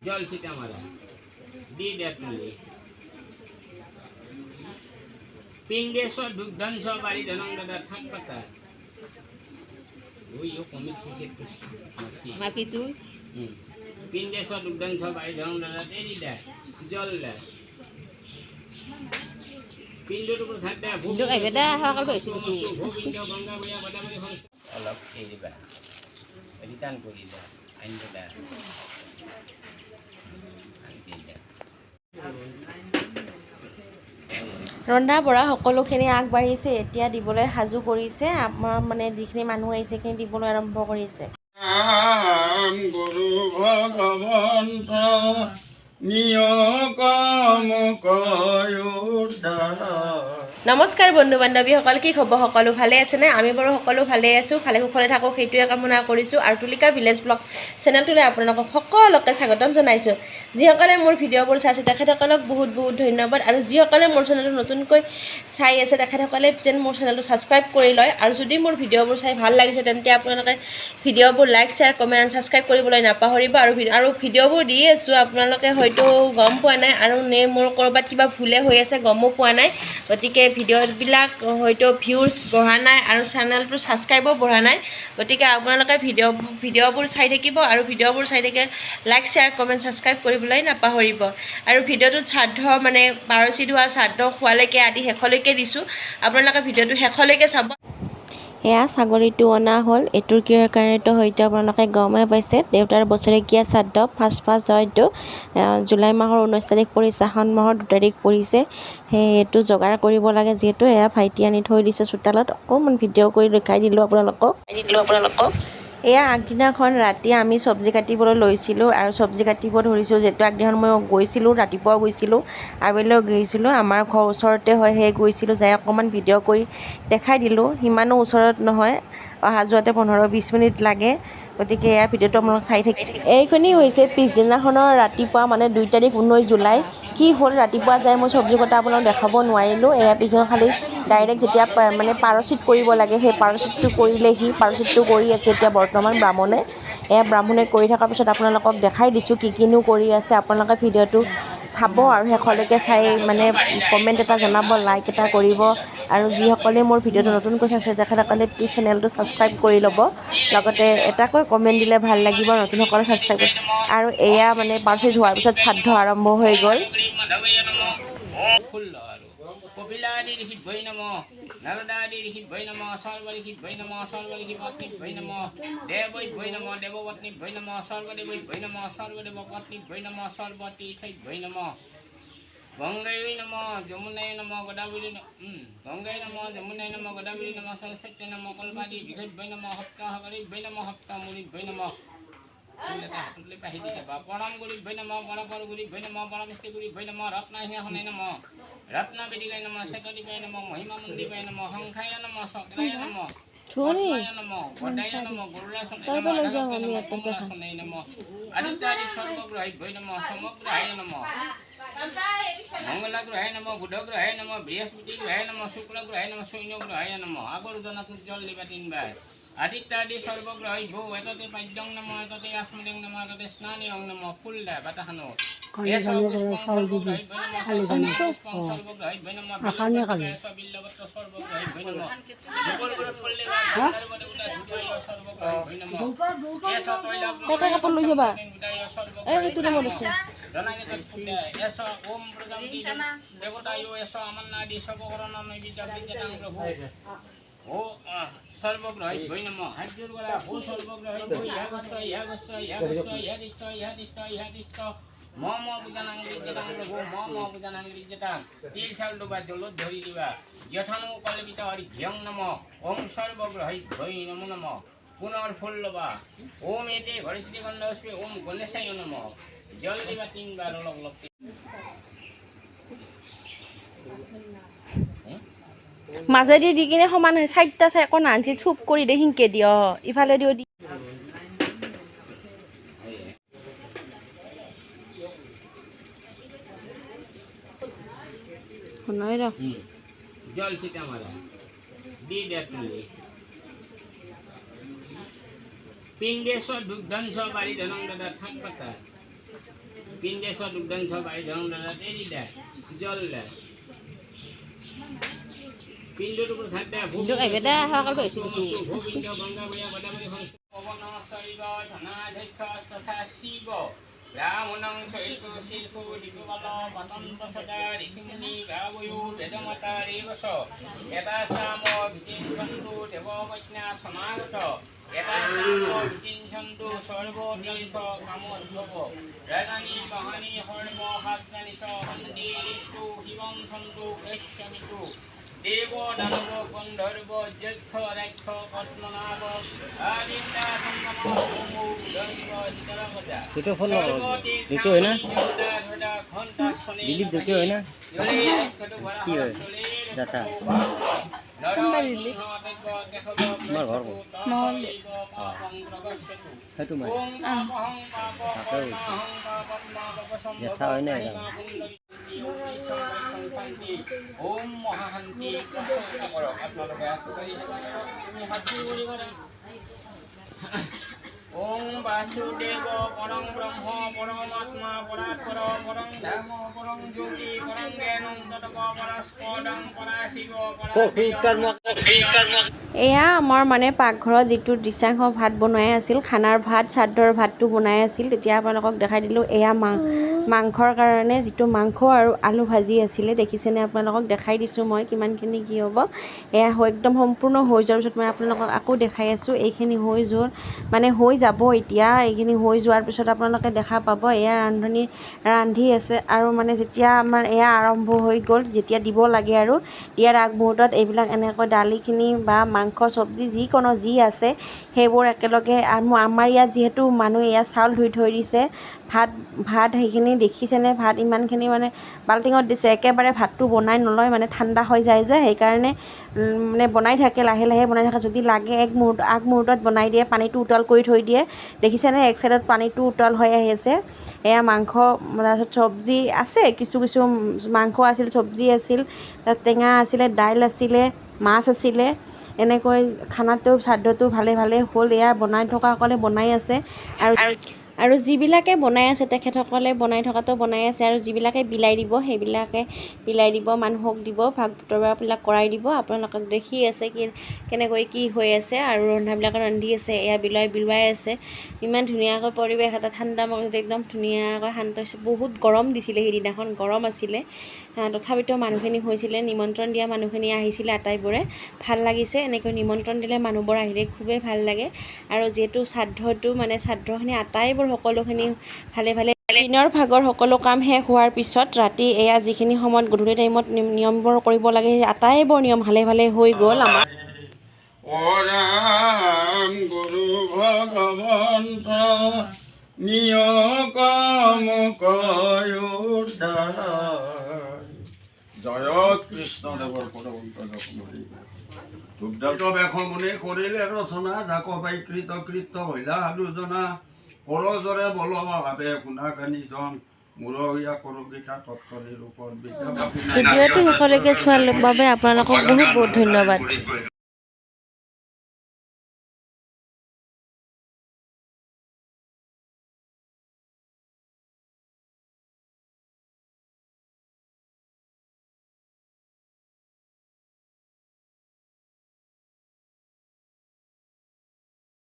জল ছিটা মাৰা দি দে তুলি পিণ্ডেশ্বৰ দুগ্ধংশ বাৰী ধনং দাদা থাক পাতা ওই ও কমিক সুসেট মাকি তুই পিণ্ডেশ্বৰ দুগ্ধংশ বাৰী ধনং দাদা দেৰি দে জল দে পিণ্ডটোৰ ওপৰত থাক দে ভূ বেটা হাকাল পাইছো গংগা বয়া বটাবলি হ'ল অলপ এই দিবা ৰিটাৰ্ণ কৰি দে আইন দে ৰন্ধা বঢ়া সকলোখিনি আগবাঢ়িছে এতিয়া দিবলৈ সাজু কৰিছে আমাৰ মানে যিখিনি মানুহ আহিছে সেইখিনি দিবলৈ আৰম্ভ কৰিছে গুৰু ভগৱন্ত নিয়ম নমস্কাৰ বন্ধু বান্ধৱীসকল কি খবৰ সকলো ভালে আছেনে আমি বাৰু সকলো ভালে আছোঁ ভালে কুশলে থাকক সেইটোৱে কামনা কৰিছোঁ আৰু তুলিকা ভিলেজ ব্লগ চেনেলটোলৈ আপোনালোকক সকলোকে স্বাগতম জনাইছোঁ যিসকলে মোৰ ভিডিঅ'বোৰ চাইছে তেখেতসকলক বহুত বহুত ধন্যবাদ আৰু যিসকলে মোৰ চেনেলটো নতুনকৈ চাই আছে তেখেতসকলে যেন মোৰ চেনেলটো ছাবস্ক্ৰাইব কৰি লয় আৰু যদি মোৰ ভিডিঅ'বোৰ চাই ভাল লাগিছে তেন্তে আপোনালোকে ভিডিঅ'বোৰ লাইক শ্বেয়াৰ কমেণ্ট আৰু ছাবস্ক্ৰাইব কৰিবলৈ নাপাহৰিব আৰু ভিডিঅ'বোৰ দি আছোঁ আপোনালোকে হয়তো গম পোৱা নাই আৰু মোৰ ক'ৰবাত কিবা ভুলে হৈ আছে গমো পোৱা নাই গতিকে ভিডিঅ'বিলাক হয়তো ভিউজ বঢ়া নাই আৰু চেনেলটো ছাবস্ক্ৰাইবো বঢ়া নাই গতিকে আপোনালোকে ভিডিঅ'বোৰ চাই থাকিব আৰু ভিডিঅ'বোৰ চাই থাকে লাইক শ্বেয়াৰ কমেণ্ট ছাবস্ক্ৰাইব কৰিবলৈ নাপাহৰিব আৰু ভিডিঅ'টোত শ্ৰাদ্ধ মানে বাৰচিত হোৱা শ্ৰাদ্ধ খোৱালৈকে আদি শেষলৈকে দিছোঁ আপোনালোকে ভিডিঅ'টো শেষলৈকে চাব এয়া ছাগলীটো অনা হ'ল এইটোৰ কিহৰ কাৰণেতো হয়তো আপোনালোকে গমেই পাইছে দেউতাৰ বছৰেকীয়া শ্ৰাদ্ধ ফাৰ্ষ্ট হয়তো জুলাই মাহৰ 19 তাৰিখ পৰিছে শাওণ মাহৰ 2 তাৰিখ পৰিছে সেয়ে এইটো যোগাৰ কৰিব লাগে যিহেতু এয়া ভাইটি আনি থৈ দিছে চোতালত অকণমান ভিডিঅ' কৰি দেখাই দিলোঁ আপোনালোকক এয়া আগদিনাখন ৰাতি আমি চব্জি কাটিবলৈ লৈছিলোঁ আৰু চব্জি কাটিব ধৰিছিলোঁ যিহেতু আগদিনাখন মই গৈছিলোঁ ৰাতিপুৱাও গৈছিলোঁ আবেলিও গৈছিলোঁ আমাৰ ঘৰৰ ওচৰতে হয় সেই গৈছিলোঁ যাই অকণমান ভিডিঅ' কৰি দেখাই দিলোঁ সিমানো ওচৰত নহয় অহা যোৱাতে 15-20 মিনিট লাগে গতিকে এয়া ভিডিঅ'টো আপোনালোক চাই থাকে এইখিনি হৈছে পিছদিনাখনৰ ৰাতিপুৱা মানে 2 তাৰিখ 19 জুলাই কি হ'ল ৰাতিপুৱা যাই মই চব্জি কটা আপোনালোক দেখাব নোৱাৰিলোঁ এয়া পিছদিনা খালি ডাইৰেক্ট যেতিয়া মানে পাৰচিত কৰিব লাগে সেই পাৰচিতটো কৰিলেহি পাৰচিতটো কৰি আছে এতিয়া বৰ্তমান ব্ৰাহ্মণে এয়া ব্ৰাহ্মণে কৰি থকাৰ পিছত আপোনালোকক দেখাই দিছোঁ কিনো কৰি আছে আপোনালোকে ভিডিঅ'টো চাব আৰু শেষলৈকে চাই মানে কমেণ্ট এটা জনাব লাইক এটা কৰিব আৰু যিসকলে মোৰ ভিডিঅ'টো নতুনকৈ চাইছে তেখেতসকলে প্লিজ চেনেলটো ছাবস্ক্ৰাইব কৰি ল'ব লগতে এটাকৈ কমেণ্ট দিলে ভাল লাগিব নতুনসকলে ছাবস্ক্ৰাইব আৰু এয়া মানে পাৰচিত হোৱাৰ পিছত শ্ৰাদ্ধ আৰম্ভ হৈ গ'ল কপিলাদি ঋষিত ভৈ নম নাৰদাদি ঋষিত ভৈ নম সৰ্বঋষিত ভৈ নম সৰ্বঋষি পত্নীত ভৈ নম দেৱৈত ভৈ নম দেৱপত্নীত ভৈ নম সৰ্বদেৱৈত ভৈ নম সৰ্বদেৱ পত্নীত ভৈ নম সৰ্বতীৰ্থৈত ভৈ নম গংগাই নম যমুনাই নম গোদাবৰী গংগাই নম যমুনাই নম গোদাবৰী নম সৰস্বতী নম কল্পাদি বিঘৈত ভৈ নম সপ্তাহকাৰীত ভৈ নম সপ্তাহমুৰিত ভৈ নম পৰম গুৰিত ভৈ নম পৰপৰ গুৰিত ভৈ নম পৰমষ্টি গুৰিত ভৈ নম ৰত্নসিংহাসনে নম ৰত্নবেদিকাই নম শ্বেতদ্বীপাই নম মহিমা মন্দিপাই নম সংখ্যায় নম চক্ৰায় নম পদ্মায় নম গদায় নম গৰুড়াসনে নম আদিত্যাদি সৰ্বগ্ৰহীত ভৈ নম সমগ্ৰহায় নম মংগলাগ্ৰহায় নম বুধগ্ৰহায় নম বৃহস্পতিগ্ৰহায় নম শুক্ৰগ্ৰহায় নম সৈন্যগ্ৰহায় নম আগৰ জনাটোত জল দিবা 3 বাৰ আদিত্যাদি সৰ্বগ্ৰহীত ভৌ এততে পাদ্যং নম এততে আস্মদেং নম এততে স্নানিয়ং নম ফুল দে বাটাখানো সর্বগ্রহী ভৈ নম হাজুর গড়া ভূ সর্বগ্রহী ভূ ইহাদিষ্ট মম বুজানাং প্রভু মম বুজানাং বিজ্জতাং তিল চাউল ডুবা জলত ধরি দিবা যথানু কল্পিত হরি ধিয়ং নম ওম সর্বগ্রহী ভৈ নমো নম পুনৰ ফুল লবা ওম এতে ঘৰিশ্ৰী গন্ধ অস্পে ওম গণেশায় নম জল দিবা 3 বাৰ অলপ অলপ মাজেদি দি কিনে সমান হয় 4টা আকৌ নাঞ্চি থুপ কৰি দে সিংকে দিয় ইফালে দিও দি শুনাই ৰ জল ছিটা মাৰা দি দে তুলি পিণ্ডেশ্বৰ দুগ্ধংশ বাৰী ধনং দাদা থাক পাতা পিণ্ডেশ দুগ্ধাংশ বায়ুধং দদাতে এই দে জল দে পিণ্ডটো প্ৰসাদ দে কিন্তু এবেটা সকল পাইছো গংগা বয়া বদাবলি পৱন শৈব ধনাধ্যক্ষ তথা শিৱ ৰামনং চৈতো শিল্পো দিগবল পতন্ত সদা ঋষিমুনি গাবয়ো বেদমাতা ৰেবস এটা সাম বিচিঞ্চন্তু দেৱবৈজ্ঞা সমাগত এটা সাম বিচিঞ্চন্তু সৰ্বতীৰ্থ কামোদ্ভৱ ৰাজানী কহানী সৰ্ব শাস্ত্ৰানিশ মন্দিৰিষ্টু শিৱং সন্তু কৃষ্যমিতু দেব দানব গন্ধর্ব যক্ষ রাক্ষ পদ্মনাভ আদিত্যা সংগম ভূমু দৈব হিতরমজা itu phone itu है ना दिलीप देखियो है ना কি হয় data আমার ঘর নহলে সেইটো মই দেখা হয় না ওম মহাশান্তি কৰক আপোনালোকে ওম বাসুদেৱ পৰম ব্ৰহ্ম পৰমাত্মা পৰাৎপৰ পৰম ধাম পৰম জ্যোতি পৰম জ্ঞানং ততপ পৰস্পদং পৰাশিৱ এয়া আমাৰ মানে পাকঘৰত যিটো দৃশ্যাংশ ভাত বনাই আছিল খানাৰ ভাত শ্ৰাদ্ধৰ ভাতটো বনাই আছিল তেতিয়া আপোনালোকক দেখাই দিলোঁ এয়া মাংসৰ কাৰণে যিটো মাংস আৰু আলু ভাজি আছিলে দেখিছেনে আপোনালোকক দেখাই দিছোঁ মই কিমানখিনি কি হ'ব এয়া একদম সম্পূৰ্ণ হৈ যোৱাৰ পিছত মই আপোনালোকক আকৌ দেখাই আছোঁ এইখিনি হৈ যাব এতিয়া এইখিনি হৈ যোৱাৰ পিছত আপোনালোকে দেখা পাব এয়া ৰান্ধি আছে আৰু মানে যেতিয়া আমাৰ এয়া আৰম্ভ হৈ গ'ল যেতিয়া দিব লাগে আৰু দিয়াৰ আগমুহূৰ্তত এইবিলাক এনেকৈ দালিখিনি বা মাংস চব্জি যিকোনো যি আছে সেইবোৰ একেলগে আমাৰ ইয়াত যিহেতু মানুহ এয়া চাউল ধুই থৈ দিছে ভাত সেইখিনি দেখিছেনে ভাত ইমানখিনি মানে বাল্টিঙত দিছে একেবাৰে ভাতটো বনাই নলয় মানে ঠাণ্ডা হৈ যায় যে সেইকাৰণে মানে বনাই থাকে লাহে লাহে বনাই থাকে যদি লাগে আগমুহূৰ্তত বনাই দিয়ে পানীটো উতল কৰি থৈ দিয়ে দেখিছেনে এক চাইডত পানীটো উতল হৈ আহি আছে এয়া মাংস তাৰপিছত চব্জি আছে কিছু মাংস আছিল চব্জি আছিল তাত টেঙা আছিলে দাইল আছিলে মাছ আছিলে এনেকৈ খানাটো শ্ৰাদ্ধটো ভালে হ'ল এয়া বনাই থকাসকলে বনাই আছে আৰু যিবিলাকে বনাই আছে তেখেতসকলে বনাই থকাটো বনাই আছে আৰু যিবিলাকে বিলাই দিব সেইবিলাকে বিলাই দিব মানুহক দিব ভাগ বতৰাবিলাক কৰাই দিব আপোনালোকক দেখি আছে কেনেকৈ কি হৈ আছে আৰু ৰন্ধাবিলাকে ৰান্ধি আছে এয়া বিলোৱাই আছে ইমান ধুনীয়াকৈ পৰিৱেশ এটা ঠাণ্ডা মগজুত একদম ধুনীয়াকৈ শান্ত হৈছে বহুত গৰম দিছিলে সেইদিনাখন গৰম আছিলে তথাপিতো মানুহখিনি হৈছিলে নিমন্ত্ৰণ দিয়া মানুহখিনি আহিছিলে আটাইবোৰে ভাল লাগিছে এনেকৈ নিমন্ত্ৰণ দিলে মানুহবোৰ আহিলে খুবেই ভাল লাগে আৰু যিহেতু শ্ৰাদ্ধখিনি আটাইবোৰ সকলোখিনি ভালে দিনৰ ভাগৰ সকলো কাম শেষ হোৱাৰ পিছত ৰাতি এয়া যিখিনি সময়ত গধূলি টাইমত নিয়মবোৰ কৰিব লাগে সেই আটাইবোৰ নিয়ম ভালে হৈ গ'ল আমাৰ ওৰাম গুৰু ভগৱন্ত নিয়কাম কয়োদ্ধাৰ জয় কৃষ্ণদেৱৰ পৰমন্ত দুগ্ধ বেখমনি কৰিলে ৰচনা জাকবাই কৃত হইলা আলোচনা কৰজৰে বলভাৱে শুনা কানিজন মূৰহীয়া কৰবিকা তৎকলিৰ ওপৰত ভিডিঅ'টো শেষলৈকে চোৱাৰ বাবে আপোনালোকক বহুত ধন্যবাদ।